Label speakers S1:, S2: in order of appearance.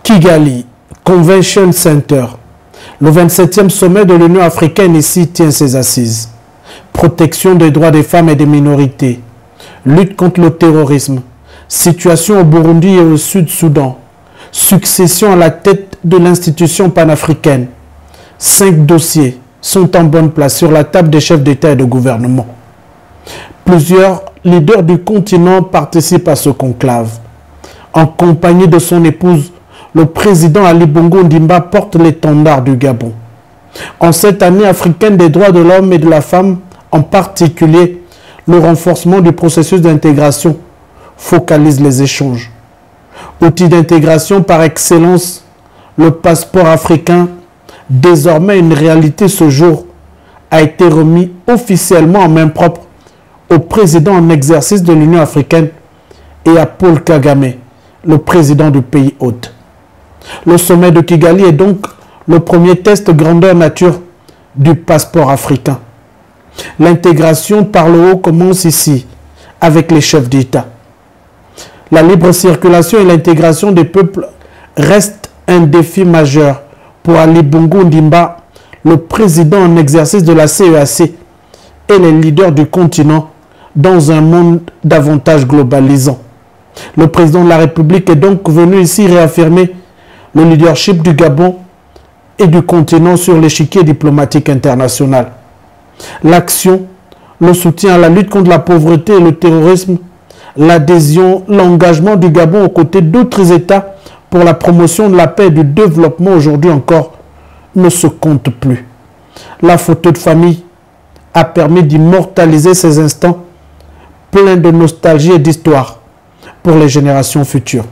S1: Kigali Convention Center. Le 27e sommet de l'Union africaine ici tient ses assises. Protection des droits des femmes et des minorités. Lutte contre le terrorisme. Situation au Burundi et au Sud-Soudan. Succession à la tête de l'institution panafricaine. 5 dossiers sont en bonne place sur la table des chefs d'État et de gouvernement. Plusieurs leaders du continent participent à ce conclave. En compagnie de son épouse, le président Ali Bongo Ondimba porte l'étendard du Gabon. En cette année africaine des droits de l'homme et de la femme, en particulier, le renforcement du processus d'intégration focalise les échanges. Outil d'intégration par excellence, le passeport africain, désormais une réalité ce jour, a été remis officiellement en main propre au président en exercice de l'Union africaine et à Paul Kagame, le président du pays hôte. Le sommet de Kigali est donc le premier test grandeur nature du passeport africain. L'intégration par le haut commence ici, avec les chefs d'État. La libre circulation et l'intégration des peuples restent un défi majeur pour Ali Bongo Ondimba, le président en exercice de la CEAC et les leaders du continent dans un monde davantage globalisant. Le président de la République est donc venu ici réaffirmer le leadership du Gabon et du continent sur l'échiquier diplomatique international. L'action, le soutien à la lutte contre la pauvreté et le terrorisme, l'adhésion, l'engagement du Gabon aux côtés d'autres États pour la promotion de la paix et du développement aujourd'hui encore ne se compte plus. La photo de famille a permis d'immortaliser ces instants pleins de nostalgie et d'histoire pour les générations futures.